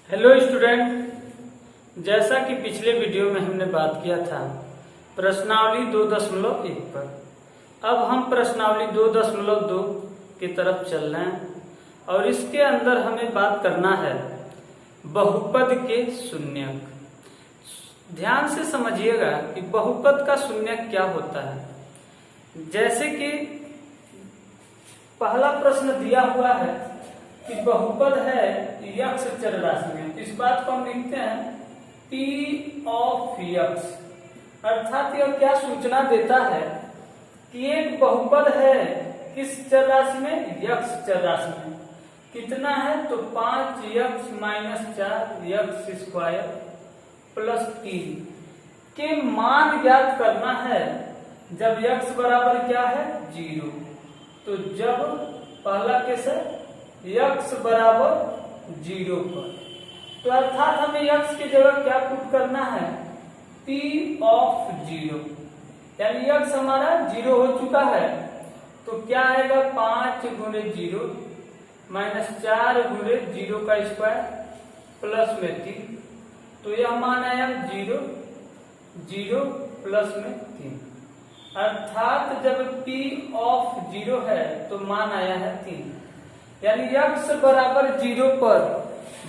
Hello student, जैसा कि पिछले वीडियो में हमने बात किया था प्रश्नावली 2.1 पर। अब हम प्रश्नावली 2.2 की तरफ चल रहे हैं और इसके अंदर हमें बात करना है बहुपद के शून्यक। ध्यान से समझिएगा कि बहुपद का शून्यक क्या होता है। जैसे कि पहला प्रश्न दिया हुआ है कि बहुपद है यक्स चर राशि में, इस बात को हम लिखते हैं p ऑफ यक्स। अर्थात यह क्या सूचना देता है कि एक बहुपद है किस चर राशि में, यक्स चर राशि में। कितना है तो 5x - 4x स्क्वायर प्लस 3 के मान ज्ञात करना है जब x बराबर क्या है 0। तो जब पहला केस है x बराबर 0 पर, तो अर्थात हमें x की जगह क्या पुट करना है p ऑफ 0, यानी x हमारा 0 हो चुका है। तो क्या आएगा 5 गुणे 0 माइनस 4 गुणे 0 का स्क्वायर प्लस में 3। तो यह मान आया 0 0 प्लस में 3। अर्थात जब p ऑफ 0 है तो मान आया है 3, यानी x बराबर 0 पर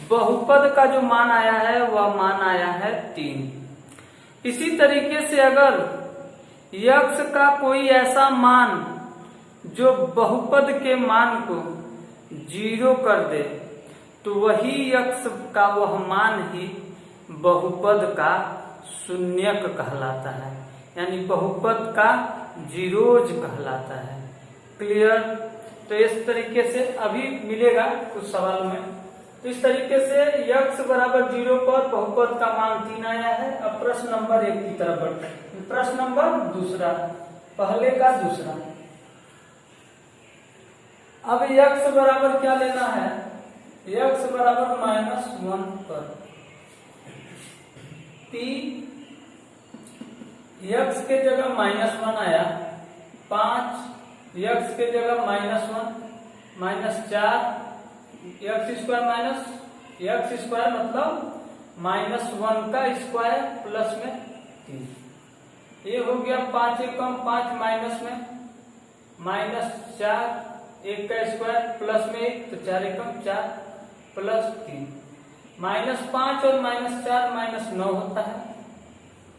बहुपद का जो मान आया है वह मान आया है 3। इसी तरीके से अगर x का कोई ऐसा मान जो बहुपद के मान को 0 कर दे तो वही x का वह मान ही बहुपद का शून्यक कहलाता है, यानी बहुपद का जीरोज कहलाता है। क्लियर? तो इस तरीके से अभी मिलेगा कुछ सवाल में। तो इस तरीके से x बराबर 0 पर बहुपद का मान 3 आया है। अब प्रश्न नंबर 1 की तरफ बढ़ते हैं। प्रश्न नंबर दूसरा, पहले का दूसरा। अब x बराबर क्या लेना है, x बराबर -1 पर p x के जगह -1 आया, 5 x के जगह -1 -4 x square minus x square मतलब -1 का स्क्वायर प्लस में 3। ये हो गया 5 एकम 5 माइनस में -4 1 का स्क्वायर प्लस में 1, तो 4 एकम 4 प्लस 3। -5 और -4 -9 होता है,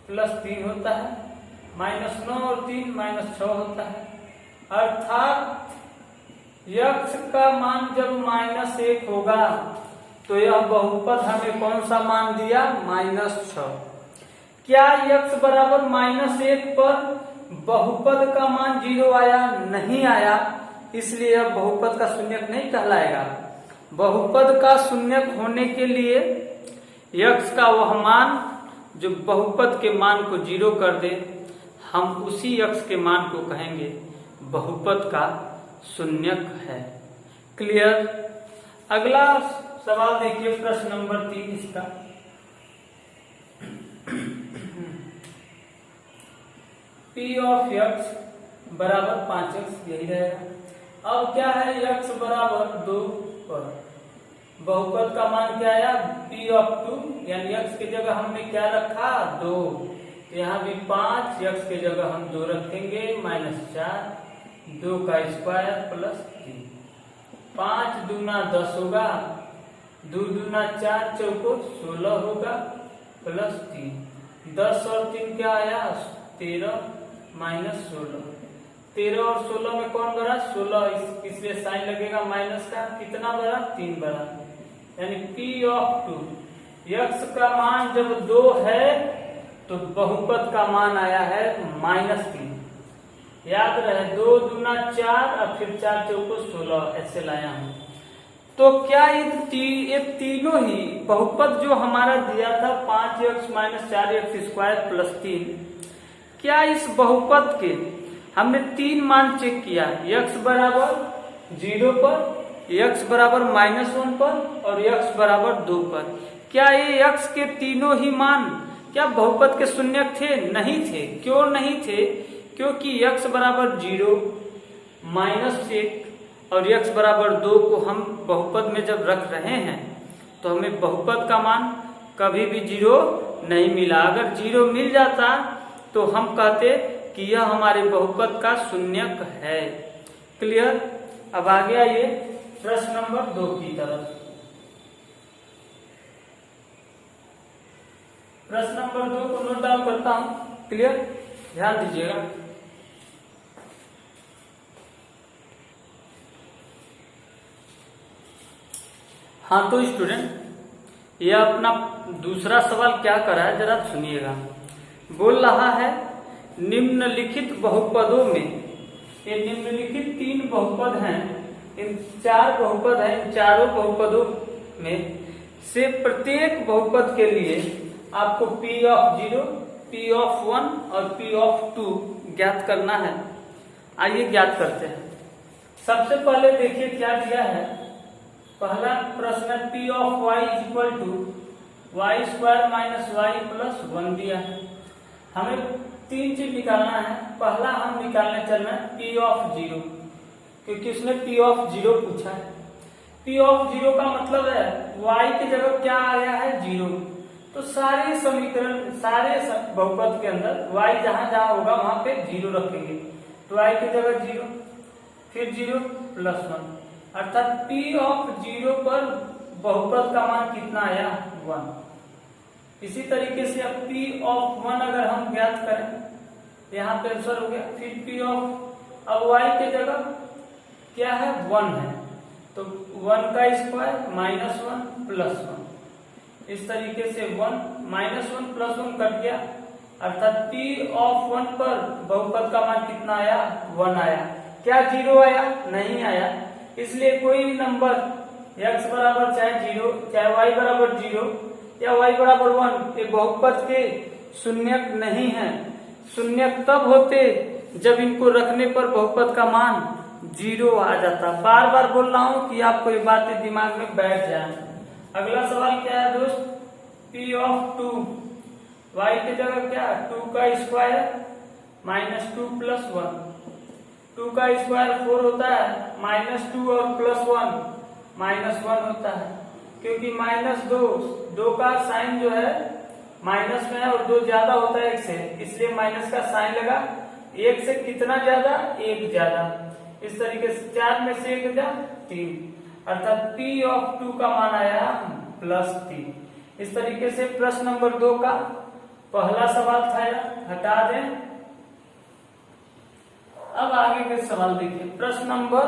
प्लस 3 होता है, -9 और 3 -6 होता है। अर्थात x का मान जब -1 होगा तो यह बहुपद हमें कौन सा मान दिया, -6। क्या x बराबर -1 पर बहुपद का मान 0 आया, नहीं आया, इसलिए यह बहुपद का शून्यक नहीं कहलाएगा। बहुपद का शून्यक होने के लिए x का वह मान जो बहुपद के मान को 0 कर दे, हम उसी x के मान को कहेंगे बहुपद का शून्यक है। क्लियर? अगला सवाल देखिए, प्रश्न नंबर 3 इसका। p ऑफ x बराबर 5x, यही रहेगा। अब क्या है x बराबर 2 पर बहुपद का मान क्या आया p ऑफ 2, यानी x की जगह हमने क्या रखा 2, यहाँ भी 5 x की जगह हम 2 रखेंगे -4 2 का स्क्वायर प्लस 3। 5 दूना 10 होगा, 2 दूना 4 चौको 16 होगा प्लस 3। 10 और 3 क्या आया 13 -16। 13 और 16 में कौन बड़ा 16, इसलिए साइन लगेगा माइनस का। कितना बड़ा 3 बड़ा, यानी p ऑफ 2 x का मान जब 2 है तो बहुपद का मान आया है -3। याद रहे 2 दूना 4 और फिर 4 चौको 16, ऐसे लाया हूं। तो क्या ये तीनों ही बहुपद जो हमारा दिया था 5x - 4x स्क्वायर प्लस 3, क्या इस बहुपद के हमने 3 मान चेक किया, x बराबर 0 पर, x बराबर -1 पर और x बराबर 2 पर। क्या ये x के तीनों ही मान क्या बहुपद के शून्यक थे? नहीं थे। क्यों नहीं थे? क्योंकि x बराबर 0 -1 और x बराबर 2 को हम बहुपद में जब रख रहे हैं तो हमें बहुपद का मान कभी भी 0 नहीं मिला। अगर 0 मिल जाता तो हम कहते कि यह हमारे बहुपद का शून्यक है। क्लियर। अब आगे आइए प्रश्न नंबर 2 की तरफ। प्रश्न नंबर 2 को नोट डाउन करता हूं। क्लियर, ध्यान दीजिएगा। हाँ तो स्टूडेंट, यह अपना दूसरा सवाल क्या कर रहा है जरा सुनिएगा। बोल रहा है निम्नलिखित बहुपदों में, ये निम्नलिखित 3 बहुपद हैं, इन 4 बहुपद हैं, इन चारों बहुपदों में से प्रत्येक बहुपद के लिए आपको P ऑफ 0, P ऑफ 1 और P ऑफ 2 ज्ञात करना है। आइए ज्ञात करते हैं। सबसे पहले देखिए क्या दिया है। पहला प्रश्न P of y is equal to y square minus y plus 1 दिया है। हमें 3 चीज निकालना है। पहला हम निकालने चल रहे हैं P ऑफ 0, क्योंकि इसने P ऑफ 0 पूछा है। P ऑफ 0 का मतलब है y की जगह क्या आया है 0, तो सारे समीकरण, सारे बहुपद के अंदर y जहां जहां होगा वहां पे 0 रखेंगे। तो y की जगह 0, फिर 0 प्लस 1, अर्थात P ऑफ 0 पर बहुपद का मान कितना आया 1। इसी तरीके से अब P ऑफ 1 अगर हम ज्ञात करें, यहाँ पे आंसर हो गया। फिर P ऑफ, अब y के जगह क्या है 1 है, तो 1 का स्क्वायर माइनस 1 प्लस 1, इस तरीके से 1 माइनस 1 प्लस 1 कट गया, अर्थात P ऑफ 1 पर बहुपद का मान कितना आया 1 आया। क्या 0 आया? नहीं आया। इसलिए कोई भी नंबर x बराबर चाहे 0, चाहे y बराबर 0 या y बराबर 1 ये बहुपद के शून्यक नहीं है। शून्यक तब होते जब इनको रखने पर बहुपद का मान 0 आ जाता। बार बार बोल रहा हूं कि आपको ये बातें दिमाग में बैठ जाए। अगला सवाल क्या है दोस्त? P ऑफ 2, y की जगह क्या 2 का स्क्वायर माइनस 2 प्लस 1, 2 का स्क्वायर 4 होता है, माइनस 2 और प्लस 1 माइनस 1 होता है, क्योंकि माइनस 2 का साइन जो है माइनस में है और 2 ज्यादा होता है 1 से, इसलिए माइनस का साइन लगा। 1 से कितना ज्यादा? 1 ज्यादा। इस तरीके से 4 में से 1 जा 3, अर्थात P ऑफ 2 का मान आया प्लस 3। इस तरीके से प्रश्न नंबर 2 का पहला सवाल था, हटा दें। अब आगे के सवाल देखिए। प्रश्न नंबर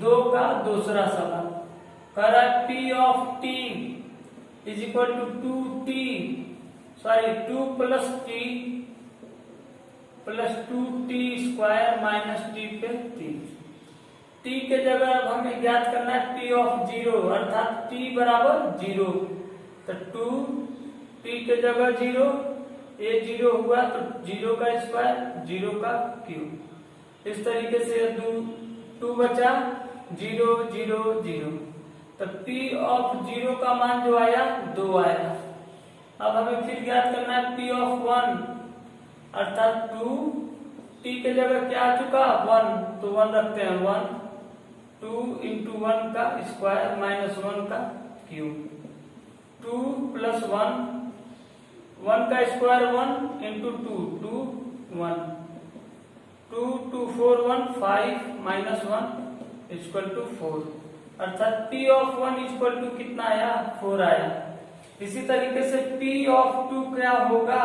2 का दूसरा सवाल कह रहा है P of t is equal to 2 plus t plus 2t square minus t पे 3। t के जगह अब हमें ज्ञात करना है P ऑफ 0, अर्थात t बराबर 0, तो 2t के जगह 0, ये 0 हुआ तो 0 का स्क्वायर 0 का क्यूब, इस तरीके से 2 बचा 0 0 0, तो P ऑफ 0 का मान जो आया 2 आया। अब हमें फिर ज्ञात करना है P ऑफ 1, अर्थात 2, t के जगह क्या आ चुका 1, तो 1 रखते हैं 1, 2 इंटू 1 का स्क्वायर माइनस 1 का क्यूब, 2 प्लस 1, 1 का square 1 into 2 1, 2 2 4 1 5 minus 1 equal to 4, अर्थात P ऑफ 1 इक्वल टू कितना आया 4 आया। इसी तरीके से P ऑफ 2 क्या होगा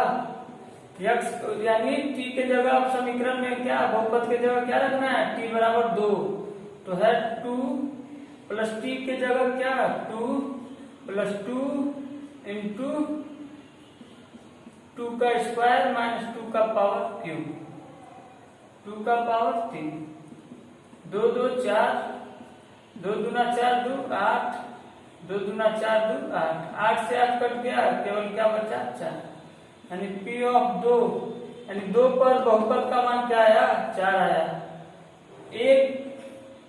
x, यानी t के जगह अब समीकरण में क्या बहुपद के जगह क्या रखना है t बराबर 2, तो है 2 प्लस t के जगह क्या 2 प्लस 2 इंटू 2 का स्क्वायर माइनस 2 का पावर क्यूब, 2 का पावर 3, 2 2 4, 2 दूना 4 2 8, 2 दूना 4 2 8, 8 से 8 कट गया, केवल क्या बचा 4, यानी P ऑफ 2, यानी 2 पर बहुपद का मान क्या आया 4 आया।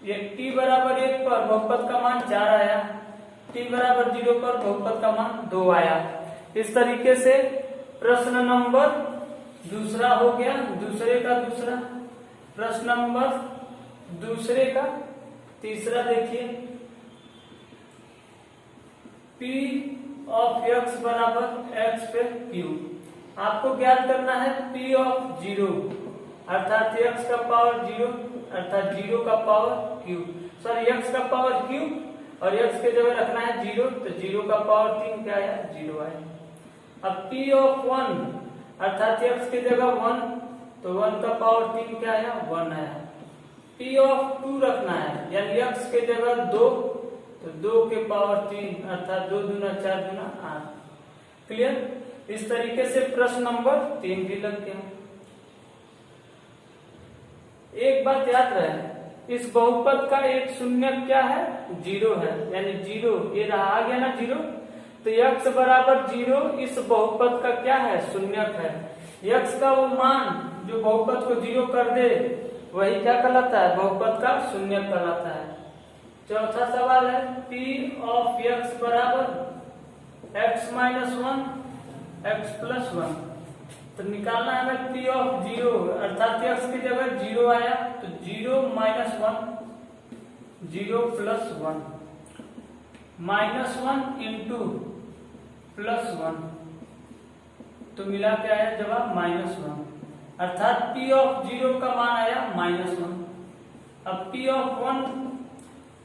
ये t बराबर 1 पर बहुपद का मान 4 आया, t बराबर 0 पर बहुपद का मान 2 आया। इस तरीके से प्रश्न नंबर दूसरा हो गया, दूसरे का दूसरा। प्रश्न नंबर दूसरे का तीसरा देखिए, P P ऑफ x बराबर x पे q। आपको ज्ञात करना है P ऑफ 0 अर्थात x का पावर 0 अर्थात 0 का पावर q, सॉरी x का पावर q और x के जगह रखना है 0, तो 0 का पावर 3 क्या आया, 0 आया। अब P ऑफ 1 अर्थात x की जगह 1, तो 1 का पावर 3 क्या आया, 1 आया। P ऑफ 2 रखना है यानी x के जगह 2, तो 2 के पावर 3 अर्थात 2 दूना 4 दूना 8। क्लियर। इस तरीके से प्रश्न नंबर 3 भी लग गया। एक बात याद रहे, इस बहुपद का एक शून्य क्या है, 0 है, यानी 0 ये रहा, आ गया ना 0, तो x बराबर 0 इस बहुपद का क्या है, शून्यक है। x का वो मान जो बहुपद को 0 कर दे वही क्या कहलाता है, बहुपद का शून्यक कहलाता है। चौथा सवाल है P ऑफ x बराबर x माइनस 1 x प्लस 1, तो निकालना है हमें P ऑफ 0 अर्थात x की जगह 0 आया, तो 0 minus 1 0 plus 1 minus 1 into plus 1, तो मिला के आया जवाब माइनस 1 अर्थात P ऑफ 0 का मान आया माइनस 1। अब P ऑफ 1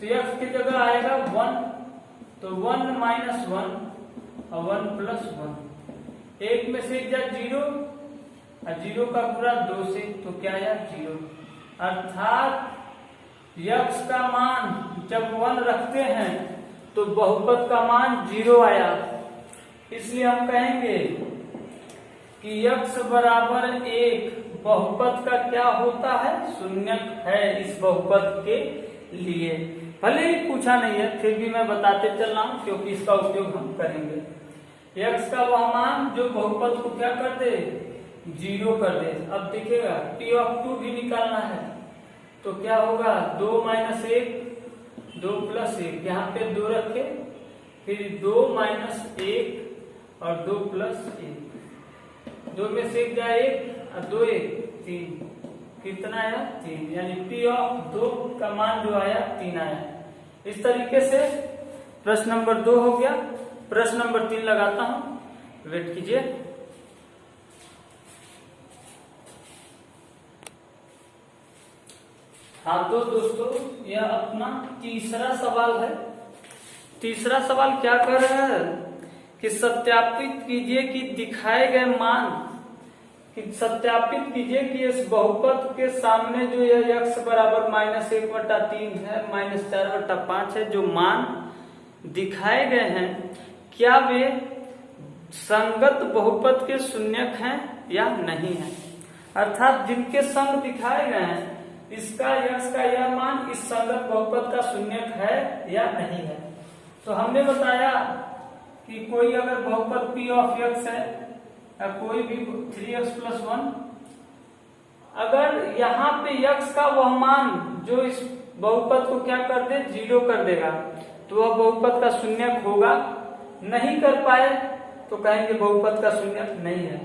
तो x की जगह आएगा 1, तो 1 माइनस 1 और 1 प्लस 1, एक में से एक जा 0 और 0 का पूरा 2 से, तो क्या आया 0 अर्थात x का मान जब 1 रखते हैं तो बहुपद का मान 0 आया। इसलिए हम कहेंगे कि x बराबर 1 बहुपद का क्या होता है, शून्यक है इस बहुपद के लिए। भले ही पूछा नहीं है फिर भी मैं बताते चल रहा हूं क्योंकि इसका उपयोग हम करेंगे। x का वह मान जो बहुपद को क्या कर दे, 0 कर दे। अब देखिएगा P ऑफ 2 भी निकालना है, तो क्या होगा 2 माइनस 1 2 प्लस 1, यहाँ पे 2 रखे, फिर 2 माइनस 1 और 2 प्लस 1, 2 में से 1 जाए 1 और 2 1 3, कितना आया 3, यानी P ऑफ 2 का मान जो आया 3 आया। इस तरीके से प्रश्न नंबर 2 हो गया। प्रश्न नंबर 3 लगाता हूं, वेट कीजिए। हाँ तो दोस्तों यह अपना तीसरा सवाल है। तीसरा सवाल क्या कर रहा है कि सत्यापित कीजिए कि दिखाए गए मान, कि सत्यापित कीजिए कि इस बहुपद के सामने जो यह x बराबर -1/3 है, -4/5 है, जो मान दिखाए गए हैं क्या वे संगत बहुपद के शून्यक हैं या नहीं है। अर्थात जिनके संग दिखाए गए हैं इसका x का यह मान इस संगत बहुपद का शून्यक है या नहीं है। तो हमने बताया कि कोई अगर बहुपद P ऑफ x है या कोई भी 3x प्लस 1, अगर यहाँ पे x का वह मान जो इस बहुपद को क्या कर दे, 0 कर देगा, तो वह बहुपद का शून्यक होगा। नहीं कर पाए तो कहेंगे बहुपद का शून्यक नहीं है।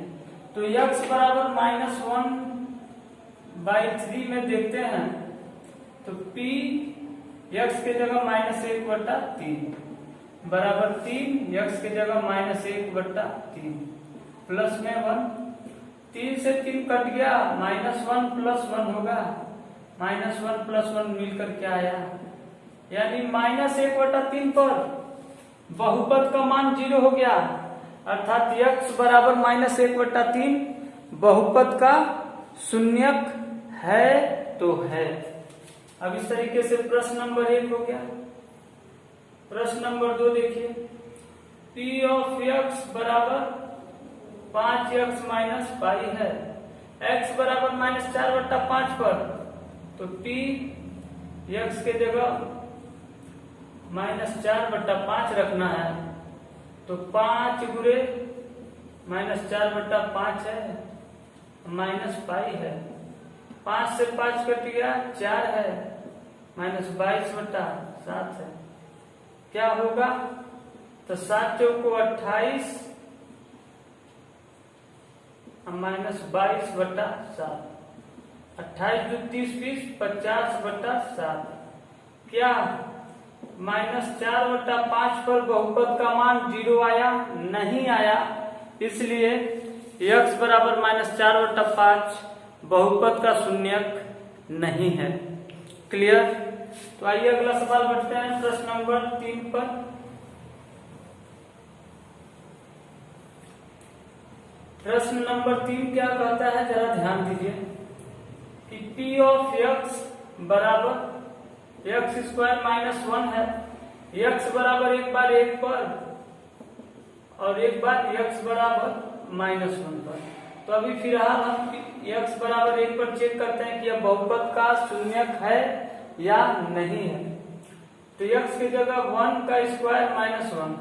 तो x बराबर -1/3 में देखते हैं तो P x के जगह -1/3 बराबर 3, x के जगह -1/3 प्लस में 1, 3 से 3 कट गया, -1 प्लस 1 होगा, -1 प्लस 1 मिलकर क्या आया, यानी -1/3 पर बहुपद का मान 0 हो गया, अर्थात x बराबर -1/3 बहुपद का शून्यक है तो है। अब इस तरीके से प्रश्न नंबर 1 हो गया। प्रश्न नंबर 2 देखिए, P ऑफ x बराबर 5x माइनस पाई है, x बराबर -4/5 पर, तो P x के जगह -4/5 रखना है, तो 5 गुणे -4/5 है, माइनस पाई है, 5 से 5 कट गया 4 है, -22/7 है। क्या होगा, तो 7 चौको 28 -22/7, 28 2 30 20 50/7, क्या -4/5 पर बहुपद का मान 0 आया नहीं आया, इसलिए x बराबर -4/5 बहुपद का शून्यक नहीं है। क्लियर? तो आइए अगला सवाल बढ़ते हैं प्रश्न नंबर 3 पर। प्रश्न नंबर 3 क्या कहता है, जरा ध्यान दीजिए कि p ऑफ x बराबर x² -1 है। x बराबर एक बार 1 पर और एक बार x बराबर -1 पर। तो अभी फिलहाल हम x बराबर 1 पर चेक करते हैं कि यह बहुपद का शून्यक है या नहीं है। तो x की जगह 1 का स्क्वायर -1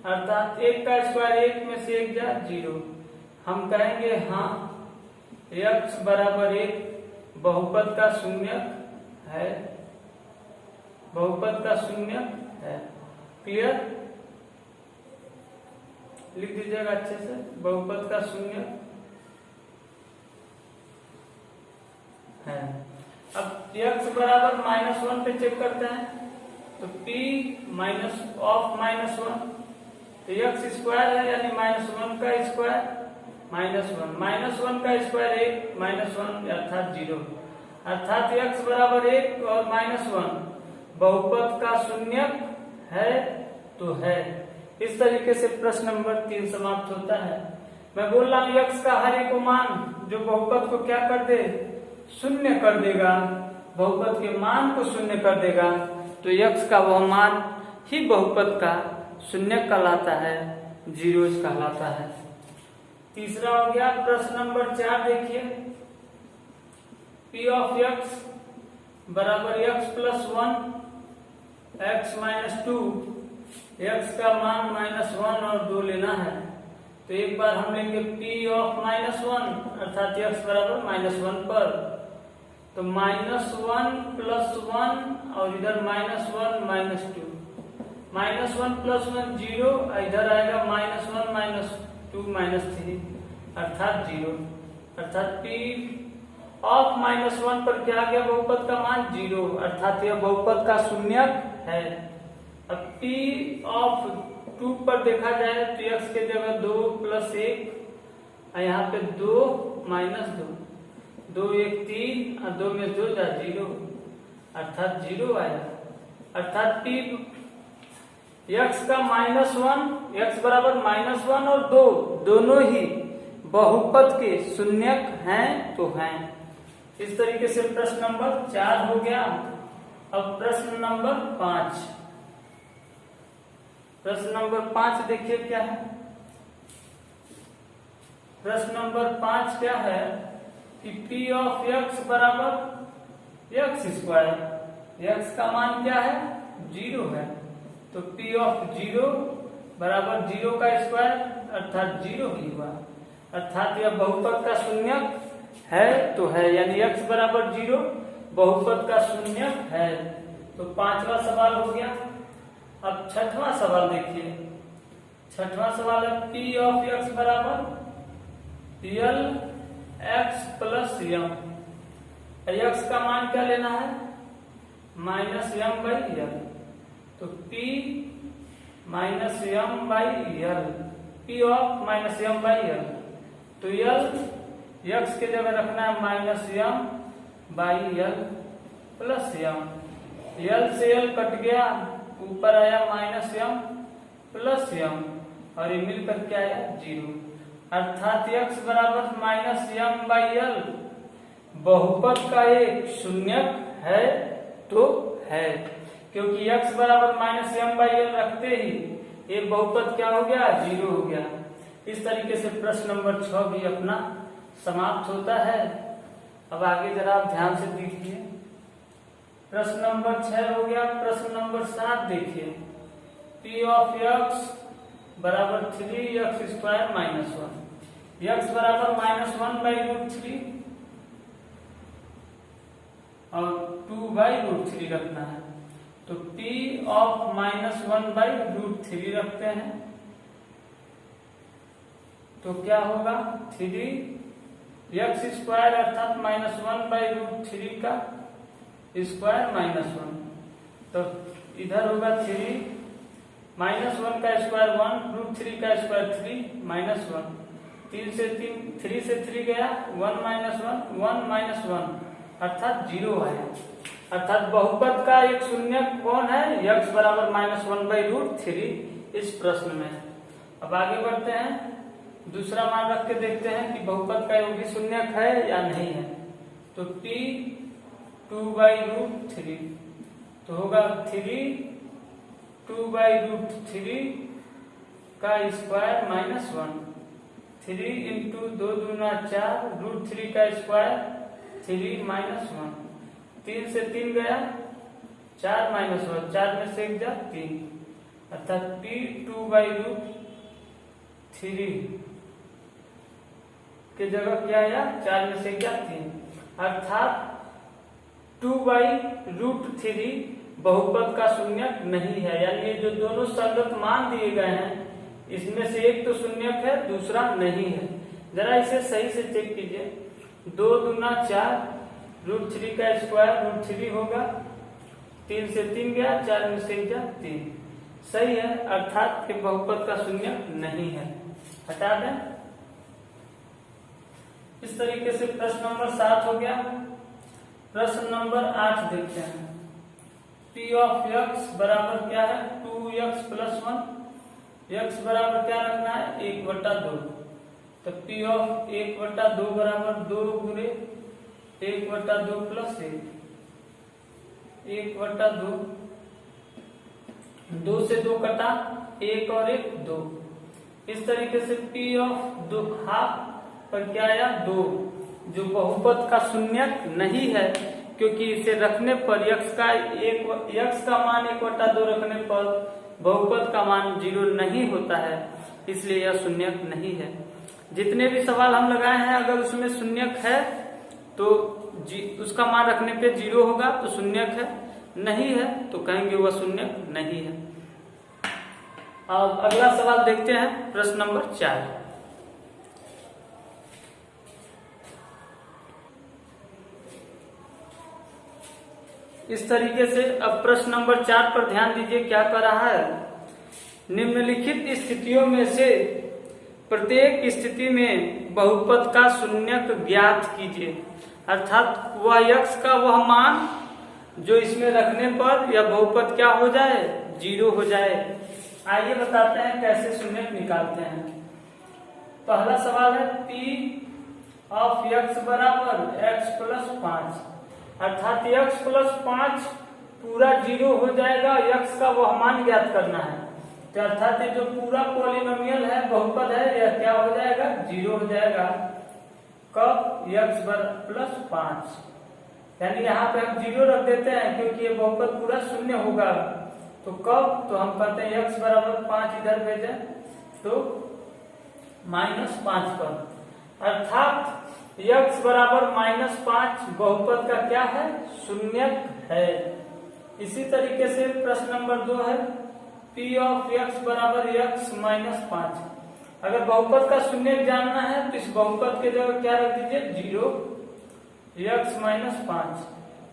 अर्थात 1 का स्क्वायर 1 में से 1 जा 0। हम कहेंगे हाँ x बराबर 1 बहुपद का शून्यक है, बहुपद का शून्यक है। क्लियर? लिख दीजिएगा अच्छे से, बहुपद का शून्यक है। अब x बराबर -1 पे चेक करते हैं, तो p माइनस ऑफ -1 तो x स्क्वायर है यानी -1 का स्क्वायर -1 का स्क्वायर 1 -1 अर्थात 0, अर्थात x बराबर 1 और -1 बहुपद का शून्यक है तो है। इस तरीके से प्रश्न नंबर 3 समाप्त होता है। मैं बोल रहा हूं x का हर एक मान जो बहुपद को क्या कर दे, शून्य कर देगा, बहुपद के मान को शून्य कर देगा, तो x का वह मान ही बहुपद का शून्य कहलाता है, 0 कहलाता है। तीसरा हो गया प्रश्न नंबर 4। देखिए p ऑफ x बराबर x प्लस 1 x -2, x का मान -1 और 2 लेना है। तो एक बार हम लेंगे p ऑफ -1 अर्थात x बराबर -1 पर, तो -1 प्लस 1 और इधर -1 -2, -1 प्लस 1 0, इधर आएगा -1 -2 -3 अर्थात 0, अर्थात p ऑफ -1 पर क्या आ गया, बहुपद का मान 0, अर्थात यह बहुपद का शून्यक है। अब p ऑफ 2 पर देखा जाए तो x के जगह 2 प्लस 1 यहाँ पे 2 -2, 2 1 3 और 2 में 2 जा 0, अर्थात 0 आया, अर्थात p x का -1 x बराबर -1 और 2 दोनों ही बहुपद के शून्यक हैं तो हैं। इस तरीके से प्रश्न नंबर 4 हो गया। अब प्रश्न नंबर 5, प्रश्न नंबर 5 देखिए क्या है। प्रश्न नंबर 5 क्या है कि p ऑफ x बराबर x², x का मान क्या है, 0 है, तो p ऑफ 0 बराबर 0 का स्क्वायर अर्थात 0 ही हुआ, अर्थात यह बहुपद का शून्यक है तो है, यानी x बराबर 0 बहुपद का शून्यक है। तो 5वां सवाल हो गया। अब 6वां सवाल देखिए। 6वां सवाल है p ऑफ x बराबर l x plus m, x का मान क्या लेना है, -m/l, तो p -m/l, p of -m/l, तो l x के जगह रखना है -m/l प्लस m, l से l कट गया, ऊपर आया -m प्लस m और ये मिलकर क्या आया 0, अर्थात x बराबर -m/l बहुपद का एक शून्यक है तो है, क्योंकि x बराबर -m/l रखते ही ये बहुपद क्या हो गया, 0 हो गया। इस तरीके से प्रश्न नंबर 6 भी अपना समाप्त होता है। अब आगे जरा आप ध्यान से देखिए। प्रश्न नंबर 6 हो गया। प्रश्न नंबर 7 देखिए, p ऑफ x बराबर 3x² -1, x बराबर -1/√3 और 2/√3 रखना है, तो p ऑफ -1/√3 रखते हैं, तो क्या होगा 3x² अर्थात -1/√3 का स्क्वायर -1, तो इधर होगा 3 -1 का स्क्वायर 1 √3 का स्क्वायर 3 -1 3 से 3 गया 1 -1 अर्थात 0 आया। अर्थात बहुपद का एक शून्य कौन है? x बराबर -1/√3 इस प्रश्न में। अब आगे बढ़ते हैं, दूसरा मान रख के देखते हैं कि बहुपद का योगी शून्यक है या नहीं है। तो p 2/√3 तो होगा 3 2/√3 का स्क्वायर -1 3 इंटू 2 दूना 4 √3 का स्क्वायर 3 -1 3 से 3 गया 4 -1 4 में से 1 जा 3 अर्थात p 2/√3 के जगह क्या आया 4 में से 3 अर्थात 2/√3 बहुपद का शून्यक नहीं है। यानी ये जो दोनों संगत मान दिए गए हैं इसमें से एक तो शून्यक है दूसरा नहीं है। जरा इसे सही से चेक कीजिए। 2 दूना 4 √3 का स्क्वायर √3 होगा 3 से 3 गया 4 में से 3 सही है। अर्थात कि बहुपद का शून्यक नहीं है, हटा दें। इस तरीके से प्रश्न नंबर 7 हो गया। प्रश्न नंबर 8 देखते हैं। p ऑफ x बराबर क्या है 2x + 1 x बराबर क्या रखना है 1/2 तो p ऑफ 1/2 बराबर 2 गुणे 1/2 + 1 1/2 2 से 2 कटा 1 और 1 2 इस तरीके से p ऑफ 2 हाफ पर क्या आया 2 जो बहुपद का शून्यक नहीं है क्योंकि इसे रखने पर x का मान 1/2 रखने पर बहुपद का मान 0 नहीं होता है, इसलिए यह शून्यक नहीं है। जितने भी सवाल हम लगाए हैं अगर उसमें शून्यक है तो उसका मान रखने पे 0 होगा तो शून्यक है, नहीं है तो कहेंगे वह शून्यक नहीं है। अब अगला सवाल देखते हैं प्रश्न नंबर 4। इस तरीके से अब प्रश्न नंबर 4 पर ध्यान दीजिए क्या कर रहा है। निम्नलिखित स्थितियों में से प्रत्येक स्थिति में बहुपद का शून्यक ज्ञात कीजिए। अर्थात वह x का वह मान जो इसमें रखने पर यह बहुपद क्या हो जाए 0 हो जाए। आइए बताते हैं कैसे शून्यक निकालते हैं। पहला सवाल है p ऑफ x बराबर x + 5 अर्थात x + 5 पूरा 0 हो जाएगा। x का वह मान ज्ञात करना है तो अर्थात ये जो पूरा पॉलिनोमियल है बहुपद है यह क्या हो जाएगा 0 हो जाएगा। कब x + 5 यानी यहाँ पे हम 0 रख देते हैं क्योंकि ये बहुपद पूरा शून्य होगा। तो कब तो हम कहते हैं x बराबर 5 इधर भेजें तो -5 पर अर्थात x बराबर -5 बहुपद का क्या है शून्यक है। इसी तरीके से प्रश्न नंबर 2 है p ऑफ x बराबर x - 5 अगर बहुपद का शून्यक जानना है तो इस बहुपद के जगह क्या रख दीजिए 0 x - 5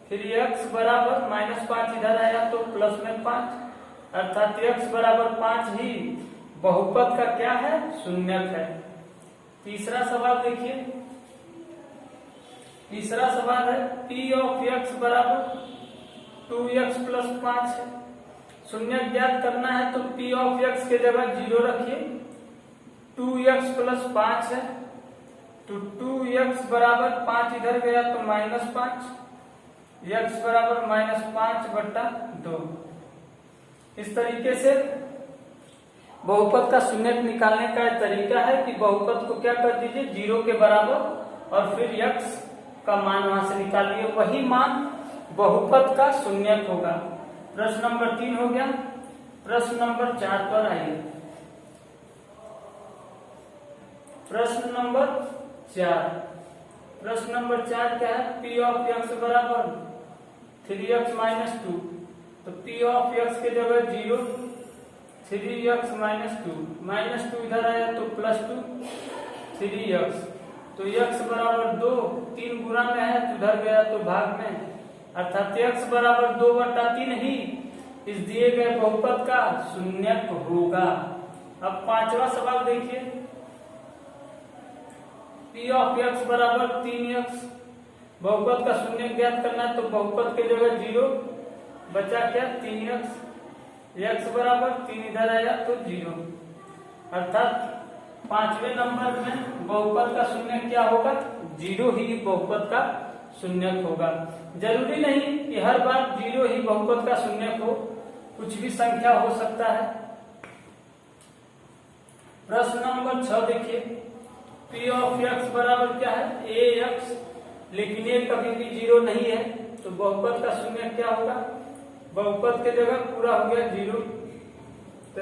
फिर x बराबर -5 इधर आया तो प्लस में 5 अर्थात x बराबर 5 ही बहुपद का क्या है शून्यक है। तीसरा सवाल देखिए। तीसरा सवाल है p ऑफ x बराबर 2x + 5 है। शून्यक ज्ञात करना है तो p ऑफ x के जगह 0 रखिए 2x + 5 है तो 2x बराबर 5 इधर गया तो -5 x बराबर -5/2। इस तरीके से बहुपद का शून्यक निकालने का तरीका है कि बहुपद को क्या कर दीजिए 0 के बराबर और फिर x का मान वहां से निकालिए, वही मान बहुपद का शून्यक होगा। प्रश्न नंबर 3 हो गया। प्रश्न नंबर 4 पर आइए। प्रश्न नंबर 4 क्या है p ऑफ x बराबर 3x - 2 तो p ऑफ x के जगह 0 3x - 2 -2 इधर आया तो +2 3x तो x बराबर 2 3 गुणा में है तो उधर गया तो भाग में अर्थात x बराबर 2/3 ही इस दिए गए बहुपद का शून्यक होगा। अब पांचवा सवाल देखिए, पी ऑफ एक्स बराबर 3x, बहुपद का शून्य ज्ञात करना है तो बहुपद के जगह 0 बचा क्या 3x, x बराबर 3 इधर आया तो 0, अर्थात पांचवें नंबर में बहुपद का शून्य क्या होगा 0 ही बहुपद का शून्यक होगा। जरूरी नहीं कि हर बार 0 ही बहुपद का शून्यक हो, कुछ भी संख्या हो सकता है। प्रश्न नंबर 6 देखिए, पी ऑफ एक्स बराबर क्या है ax, लेकिन ये कभी भी 0 नहीं है तो बहुपद का शून्य क्या होगा, बहुपद के जगह पूरा हो गया 0, तो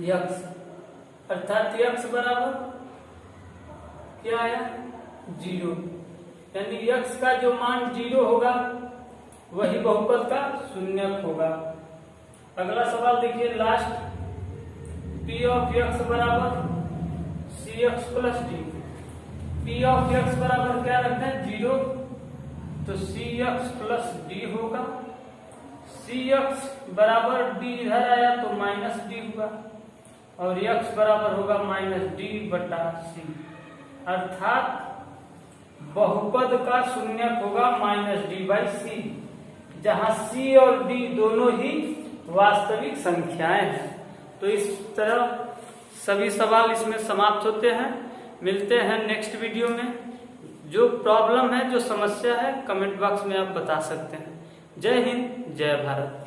ax अर्थात x बराबर क्या आया 0, यानी x का जो मान 0 होगा वही बहुपद का शून्यक होगा। अगला सवाल देखिए लास्ट, पी ऑफ एक्स बराबर cx plus D, P of x बराबर क्या रखते हैं 0, तो cx प्लस डी होगा, cx बराबर d इधर आया तो माइनस डी हुआ और x बराबर होगा माइनस डी बटा सी, अर्थात बहुपद का शून्यक होगा माइनस डी बाई सी, जहां c और d दोनों ही वास्तविक संख्याएं हैं। तो इस तरह सभी सवाल इसमें समाप्त होते हैं। मिलते हैं नेक्स्ट वीडियो में। जो प्रॉब्लम है, जो समस्या है, कमेंट बॉक्स में आप बता सकते हैं। जय हिंद, जय भारत।